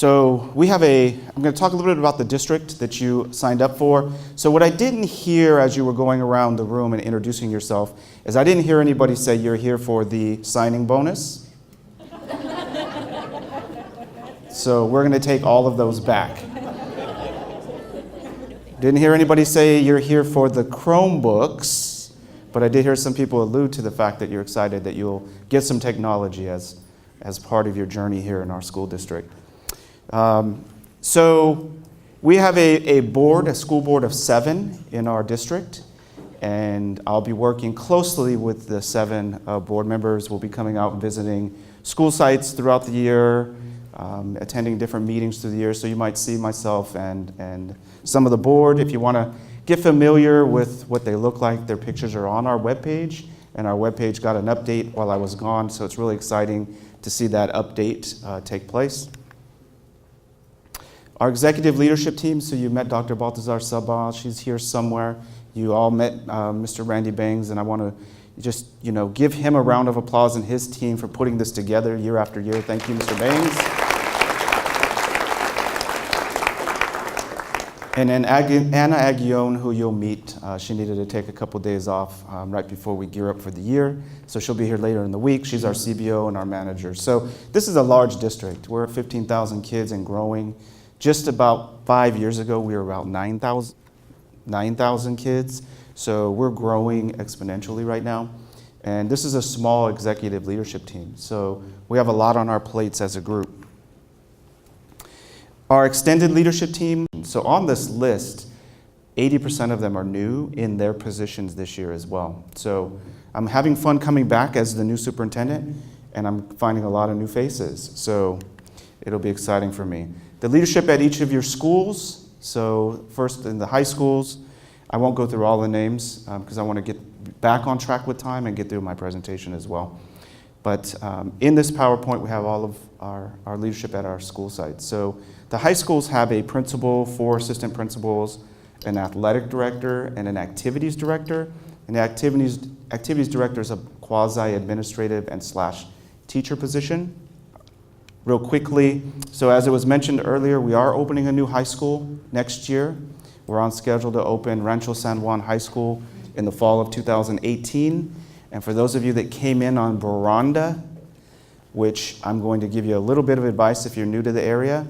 So I'm going to talk a little bit about the district that you signed up for. So what I didn't hear as you were going around the room and introducing yourself is I didn't hear anybody say you're here for the signing bonus. So we're going to take all of those back. Didn't hear anybody say you're here for the Chromebooks, but I did hear some people allude to the fact that you're excited that you'll get some technology as part of your journey here in our school district. So we have a school board of 7 in our district, and I'll be working closely with the 7 board members. We'll be coming out and visiting school sites throughout the year, attending different meetings through the year, so you might see myself and some of the board. If you want to get familiar with what they look like, their pictures are on our webpage, and our webpage got an update while I was gone, so it's really exciting to see that update take place. Our executive leadership team, so you met Dr. Baltazar Sabah, she's here somewhere. You all met Mr. Randy Bangs, and I want to just give him a round of applause and his team for putting this together year after year. Thank you, Mr. Bangs. And then Anna Aguillon, who you'll meet, she needed to take a couple days off right before we gear up for the year. So she'll be here later in the week. She's our CBO and our manager. So this is a large district. We're 15,000 kids and growing. Just about 5 years ago, we were about 9,000 kids. So we're growing exponentially right now. And this is a small executive leadership team. So we have a lot on our plates as a group. Our extended leadership team, so on this list, 80% of them are new in their positions this year as well. So I'm having fun coming back as the new superintendent, and I'm finding a lot of new faces. So it'll be exciting for me. The leadership at each of your schools, so first in the high schools, I won't go through all the names because I want to get back on track with time and get through my presentation as well. But in this PowerPoint, we have all of our leadership at our school sites. So the high schools have a principal, 4 assistant principals, an athletic director, and an activities director. And the activities director is a quasi-administrative and / teacher position. Real quickly, so as it was mentioned earlier, we are opening a new high school next year. We're on schedule to open Rancho San Juan High School in the fall of 2018. And for those of you that came in on Veranda, which I'm going to give you a little bit of advice if you're new to the area,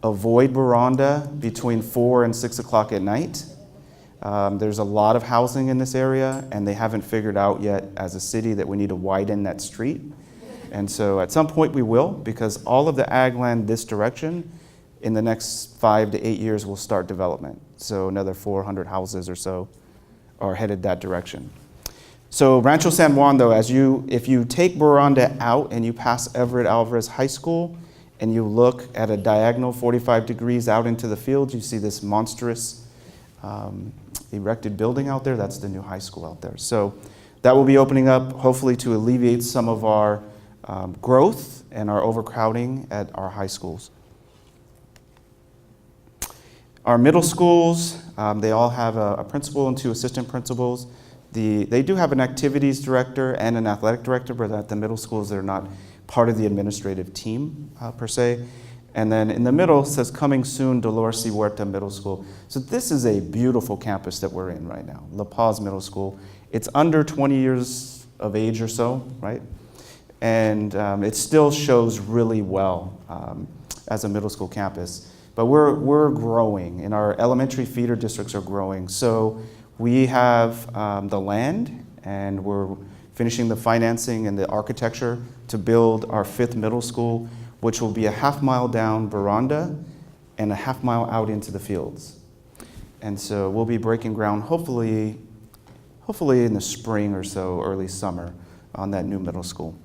avoid Veranda between 4 and 6 o'clock at night. There's a lot of housing in this area, and they haven't figured out yet as a city that we need to widen that street. And so at some point we will, because all of the ag land this direction in the next 5 to 8 years will start development. So another 400 houses or so are headed that direction. So Rancho San Juan, though, if you take Veranda out and you pass Everett Alvarez High School and you look at a diagonal 45 degrees out into the field, you see this monstrous erected building out there. That's the new high school out there. So that will be opening up, hopefully, to alleviate some of our growth and our overcrowding at our high schools. Our middle schools, they all have a principal and 2 assistant principals. They do have an activities director and an athletic director, but at the middle schools, they're not part of the administrative team per se. And then in the middle, it says coming soon, Dolores C. Huerta Middle School. So this is a beautiful campus that we're in right now, La Paz Middle School. It's under 20 years of age or so, right? And it still shows really well as a middle school campus. But we're growing, and our elementary feeder districts are growing. So we have the land, and we're finishing the financing and the architecture to build our 5th middle school, which will be a half-mile down Veranda and a half-mile out into the fields. And so we'll be breaking ground hopefully in the spring or so, early summer, on that new middle school.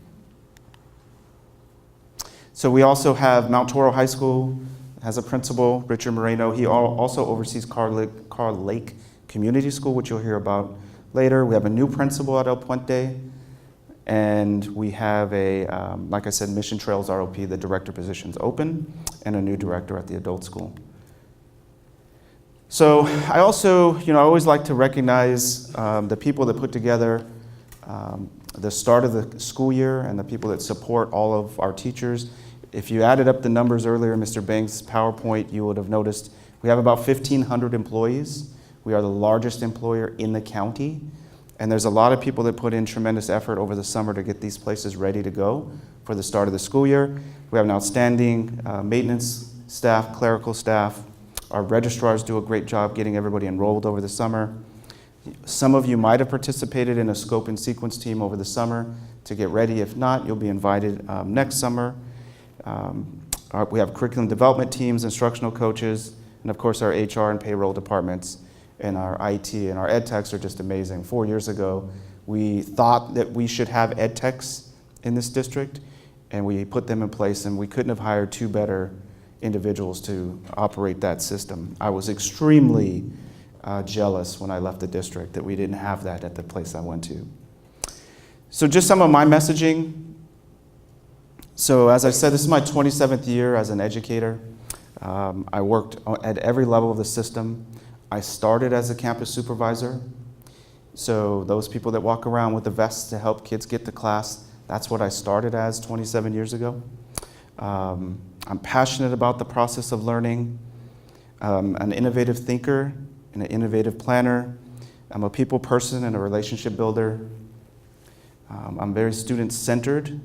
So we also have Mount Toro High School has a principal, Richard Moreno. He also oversees Carl Lake Community School, which you'll hear about later. We have a new principal at El Puente, and we have like I said, Mission Trails ROP, the director position's open, and a new director at the adult school. So I also, I always like to recognize the people that put together the start of the school year and the people that support all of our teachers. if you added up the numbers earlier in Mr. Banks' PowerPoint, you would have noticed we have about 1,500 employees. We are the largest employer in the county. And there's a lot of people that put in tremendous effort over the summer to get these places ready to go for the start of the school year. We have an outstanding maintenance staff, clerical staff. Our registrars do a great job getting everybody enrolled over the summer. Some of you might have participated in a scope and sequence team over the summer to get ready. If not, you'll be invited next summer. We have curriculum development teams, instructional coaches, and of course our HR and payroll departments, and our IT and our ed techs are just amazing. 4 years ago, we thought that we should have ed techs in this district, and we put them in place, and we couldn't have hired two better individuals to operate that system. I was extremely jealous when I left the district that we didn't have that at the place I went to. So just some of my messaging. So as I said, this is my 27th year as an educator. I worked at every level of the system. I started as a campus supervisor. So those people that walk around with the vests to help kids get to class, that's what I started as 27 years ago. I'm passionate about the process of learning. An innovative thinker and an innovative planner. I'm a people person and a relationship builder. I'm very student-centered,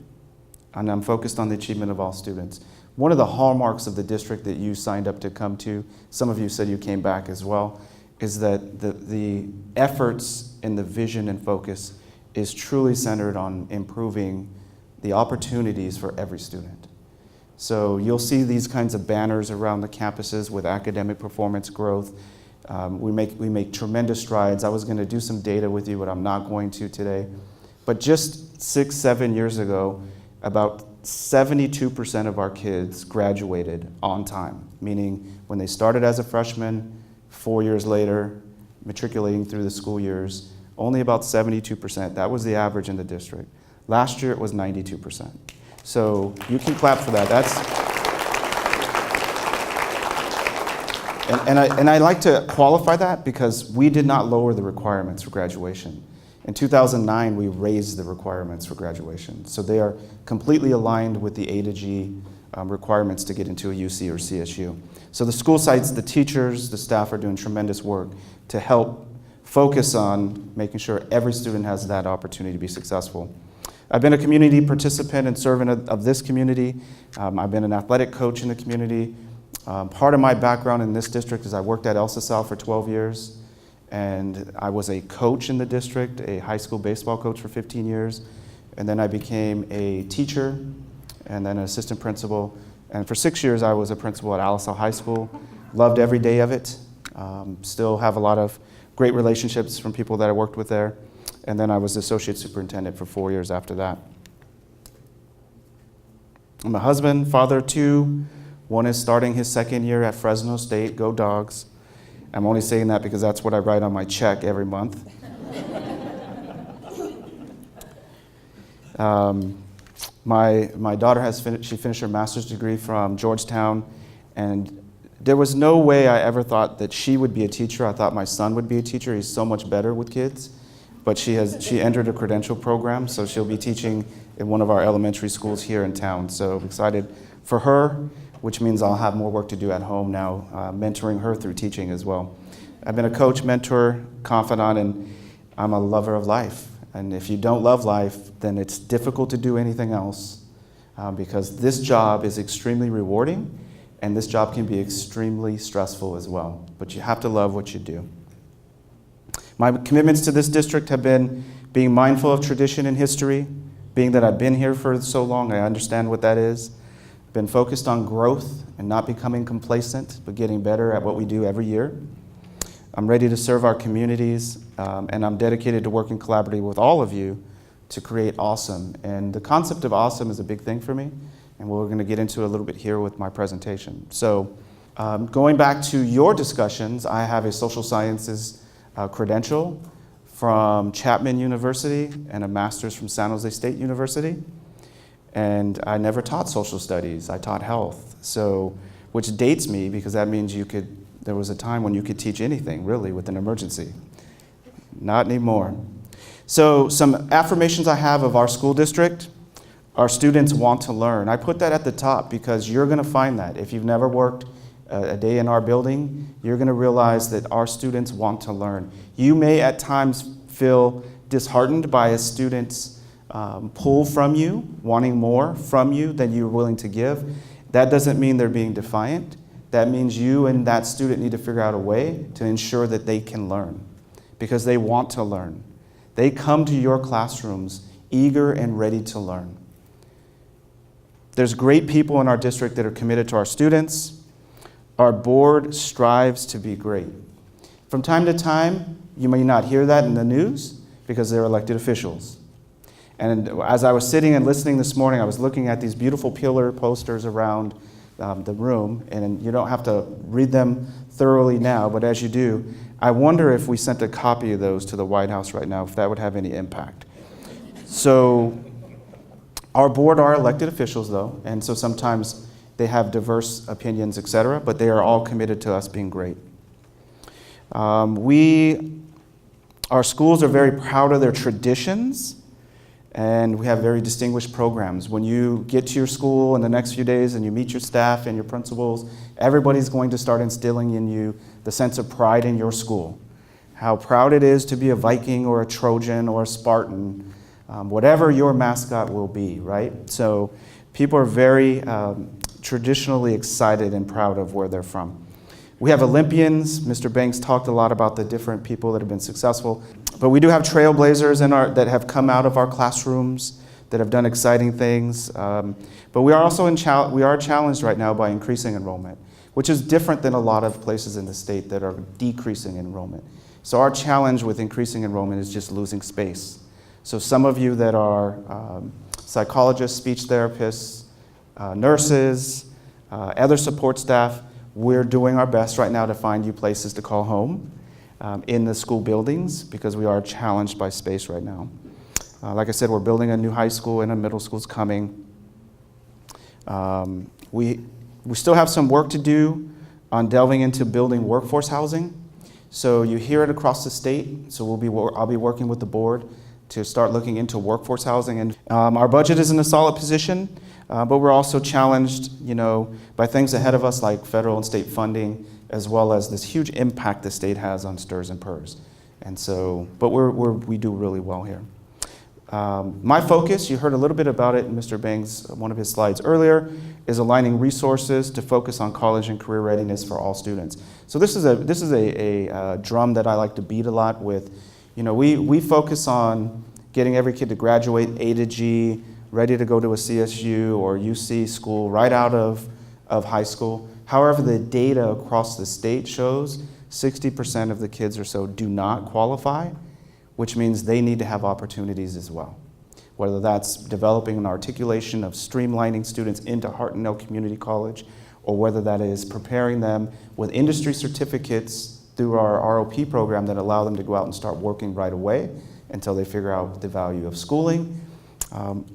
and I'm focused on the achievement of all students. One of the hallmarks of the district that you signed up to come to, some of you said you came back as well, is that the efforts and the vision and focus is truly centered on improving the opportunities for every student. So you'll see these kinds of banners around the campuses with academic performance growth. We make tremendous strides. I was going to do some data with you, but I'm not going to today. But just 6-7 years ago, about 72% of our kids graduated on time, meaning when they started as a freshman, 4 years later, matriculating through the school years, only about 72%. That was the average in the district. Last year, it was 92%. So you can clap for that. And I like to qualify that because we did not lower the requirements for graduation. In 2009, we raised the requirements for graduation. So they are completely aligned with the A to G requirements to get into a UC or CSU. So the school sites, the teachers, the staff are doing tremendous work to help focus on making sure every student has that opportunity to be successful. I've been a community participant and servant of this community. I've been an athletic coach in the community. Part of my background in this district is I worked at El Sal for 12 years, and I was a coach in the district, a high school baseball coach for 15 years, and then I became a teacher and then an assistant principal. And for 6 years, I was a principal at Al Sal High School. Loved every day of it. Still have a lot of great relationships from people that I worked with there. And then I was associate superintendent for 4 years after that. I'm a husband, father of two. One is starting his second year at Fresno State. Go Dogs. I'm only saying that because that's what I write on my check every month. My daughter she finished her master's degree from Georgetown, and there was no way I ever thought that she would be a teacher. I thought my son would be a teacher. He's so much better with kids. But she entered a credential program, so she'll be teaching in one of our elementary schools here in town. So I'm excited for her, which means I'll have more work to do at home now, mentoring her through teaching as well. I've been a coach, mentor, confidant, and I'm a lover of life. And if you don't love life, then it's difficult to do anything else because this job is extremely rewarding, and this job can be extremely stressful as well. But you have to love what you do. My commitments to this district have been being mindful of tradition and history, being that I've been here for so long, I understand what that is. Been focused on growth and not becoming complacent, but getting better at what we do every year. I'm ready to serve our communities, and I'm dedicated to working collaboratively with all of you to create awesome. And the concept of awesome is a big thing for me, and we're going to get into it a little bit here with my presentation. So going back to your discussions, I have a social sciences credential from Chapman University and a master's from San Jose State University. And I never taught social studies, I taught health. So, which dates me because that means there was a time when you could teach anything really with an emergency. Not anymore. So some affirmations I have of our school district Our students want to learn. I put that at the top because you're going to find that. If you've never worked a day in our building, you're going to realize that our students want to learn. You may at times feel disheartened by a student's pull from you, wanting more from you than you're willing to give. That doesn't mean they're being defiant. That means you and that student need to figure out a way to ensure that they can learn because they want to learn. They come to your classrooms eager and ready to learn. There's great people in our district that are committed to our students. Our board strives to be great. From time to time, you may not hear that in the news because they're elected officials. And as I was sitting and listening this morning, I was looking at these beautiful pillar posters around the room, and you don't have to read them thoroughly now, but as you do, I wonder if we sent a copy of those to the White House right now, if that would have any impact. So our board are elected officials, though, and so sometimes they have diverse opinions, etc., but they are all committed to us being great. Our schools are very proud of their traditions, and we have very distinguished programs. When you get to your school in the next few days and you meet your staff and your principals, everybody's going to start instilling in you the sense of pride in your school. How proud it is to be a Viking or a Trojan or a Spartan, whatever your mascot will be, right? So people are very traditionally excited and proud of where they're from. We have Olympians. Mr. Banks talked a lot about the different people that have been successful. But we do have trailblazers that have come out of our classrooms, that have done exciting things. But we are also challenged right now by increasing enrollment, which is different than a lot of places in the state that are decreasing enrollment. So our challenge with increasing enrollment is just losing space. So some of you that are psychologists, speech therapists, nurses, other support staff, we're doing our best right now to find you places to call home in the school buildings because we are challenged by space right now. Like I said, we're building a new high school and a middle school's coming. We still have some work to do on delving into building workforce housing. So you hear it across the state. So I'll be working with the board to start looking into workforce housing. And our budget is in a solid position, but we're also challenged, by things ahead of us like federal and state funding, as well as this huge impact the state has on STRS and PERS. And so, but we do really well here. My focus, you heard a little bit about it in Mr. Bang's, one of his slides earlier, is aligning resources to focus on college and career readiness for all students. So this is a drum that I like to beat a lot with. We focus on getting every kid to graduate A to G, ready to go to a CSU or UC school right out of high school. However, the data across the state shows 60% of the kids or so do not qualify, which means they need to have opportunities as well. Whether that's developing an articulation of streamlining students into Hartnell Community College, or whether that is preparing them with industry certificates through our ROP program that allow them to go out and start working right away until they figure out the value of schooling.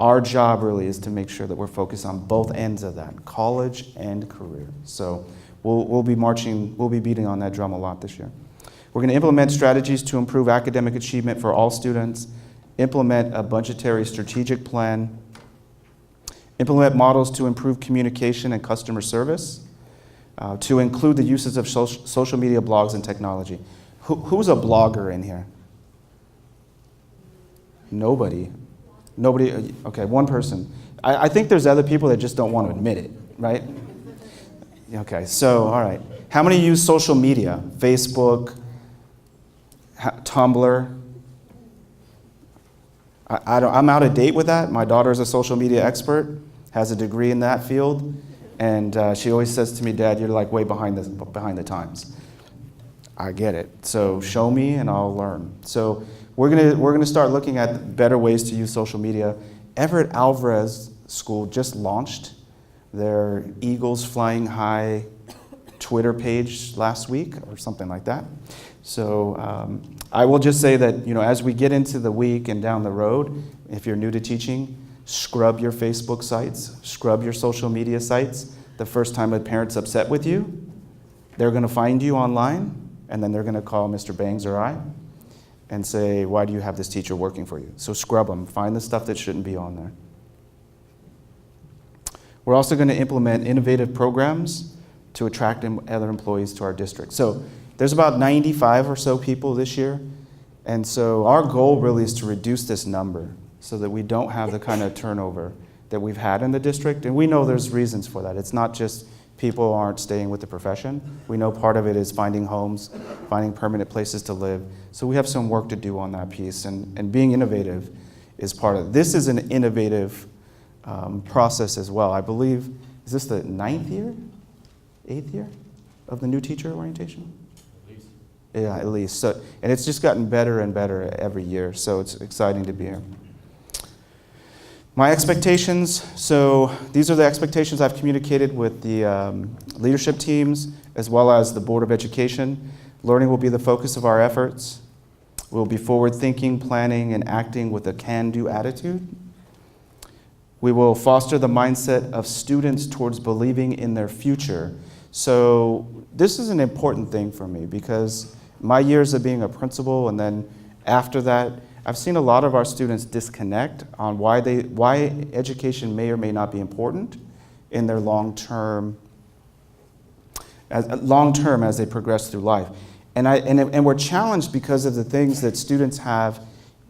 Our job really is to make sure that we're focused on both ends of that, college and career. So we'll be beating on that drum a lot this year. We're going to implement strategies to improve academic achievement for all students, implement a budgetary strategic plan, implement models to improve communication and customer service, to include the uses of social media, blogs, and technology. Who's a blogger in here? Nobody. Nobody, okay, one person. I think there's other people that just don't want to admit it, right? Okay, so, all right. How many use social media? Facebook, Tumblr? I'm out of date with that. My daughter's a social media expert, has a degree in that field, and she always says to me, Dad, you're like way behind the times. I get it. So show me and I'll learn. So we're gonna start looking at better ways to use social media. Everett Alvarez School just launched their Eagles Flying High Twitter page last week or something like that. So I will just say that as we get into the week and down the road, if you're new to teaching, scrub your Facebook sites, scrub your social media sites. The first time a parent's upset with you, they're gonna find you online, and then they're gonna call Mr. Bangs or I and say, why do you have this teacher working for you? So scrub them, find the stuff that shouldn't be on there. We're also going to implement innovative programs to attract other employees to our district. So there's about 95 or so people this year. And so our goal really is to reduce this number so that we don't have the kind of turnover that we've had in the district. And we know there's reasons for that. It's not just people aren't staying with the profession. We know part of it is finding homes, finding permanent places to live. So we have some work to do on that piece. And being innovative is part of it. This is an innovative process as well. I believe, is this the 9th year, 8th year of the new teacher orientation? Yeah, at least. So, and it's just gotten better and better every year, so it's exciting to be here. My expectations, so these are the expectations I've communicated with the leadership teams as well as the Board of Education. Learning will be the focus of our efforts. We'll be forward-thinking, planning, and acting with a can-do attitude. We will foster the mindset of students towards believing in their future. So this is an important thing for me because my years of being a principal and then after that, I've seen a lot of our students disconnect on why education may or may not be important in their long-term as they progress through life. And we're challenged because of the things that students have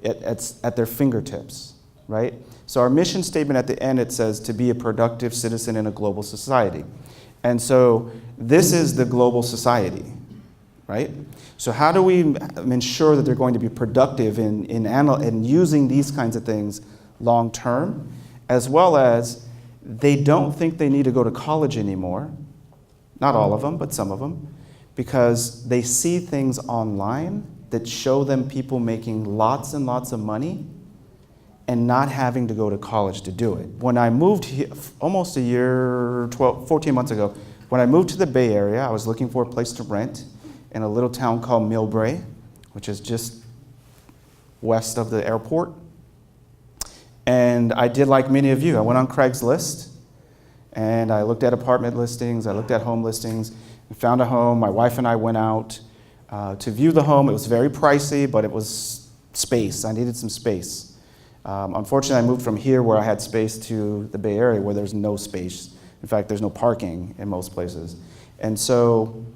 at their fingertips, right? So our mission statement at the end, it says to be a productive citizen in a global society. And so this is the global society, right? So how do we ensure that they're going to be productive in using these kinds of things long term, as well as they don't think they need to go to college anymore, not all of them, but some of them, because they see things online that show them people making lots and lots of money and not having to go to college to do it. When I moved here, almost 14 months ago, when I moved to the Bay Area, I was looking for a place to rent in a little town called Millbrae, which is just west of the airport. And I did like many of you. I went on Craigslist, and I looked at apartment listings, I looked at home listings, and found a home. My wife and I went out to view the home. It was very pricey, but it was space. I needed some space. Unfortunately, I moved from here where I had space to the Bay Area where there's no space. In fact, there's no parking in most places. And so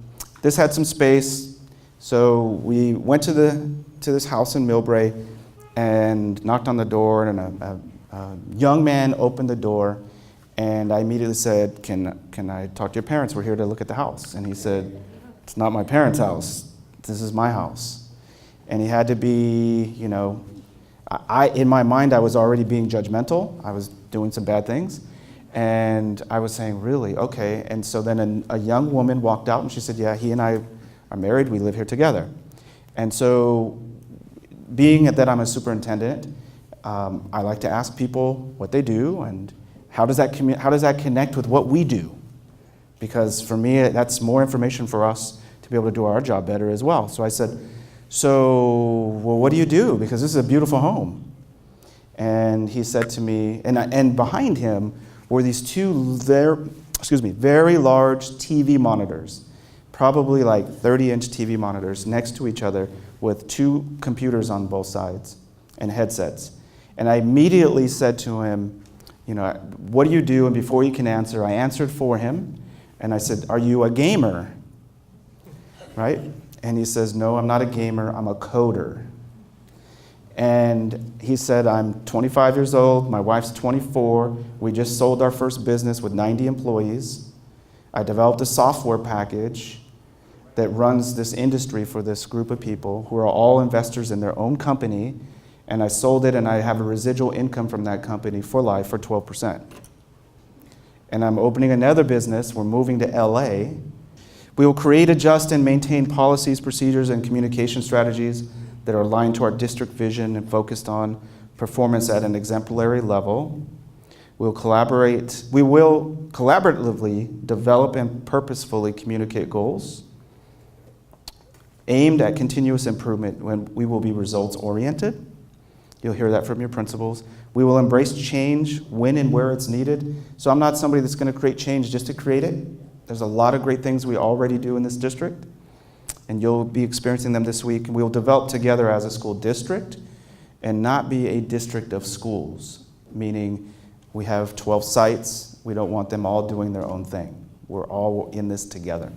this had some space, so we went to this house in Millbrae and knocked on the door, and a young man opened the door, and I immediately said, can I talk to your parents? We're here to look at the house. And he said, it's not my parents' house, this is my house. And he had to be, in my mind I was already being judgmental, I was doing some bad things. And I was saying, really? Okay. And so then a young woman walked out and she said, yeah, he and I are married, we live here together. And so being that I'm a superintendent, I like to ask people what they do and how does that connect with what we do? Because for me, that's more information for us to be able to do our job better as well. So I said, well, what do you do? Because this is a beautiful home. And he said to me, and behind him were these two very large TV monitors, probably like 30-inch TV monitors next to each other with two computers on both sides and headsets. And I immediately said to him, what do you do? And before he can answer, I answered for him. And I said, are you a gamer? Right? And he says, no, I'm not a gamer, I'm a coder. And he said, I'm 25 years old, my wife's 24, we just sold our first business with 90 employees. I developed a software package that runs this industry for this group of people who are all investors in their own company, and I sold it and I have a residual income from that company for life for 12%. And I'm opening another business, we're moving to LA. We will create, adjust, and maintain policies, procedures, and communication strategies that are aligned to our district vision and focused on performance at an exemplary level. We will collaboratively develop and purposefully communicate goals aimed at continuous improvement when we will be results-oriented. You'll hear that from your principals. We will embrace change when and where it's needed. So I'm not somebody that's going to create change just to create it. There's a lot of great things we already do in this district, and you'll be experiencing them this week. We will develop together as a school district and not be a district of schools, meaning We have 12 sites. We don't want them all doing their own thing. We're all in this together.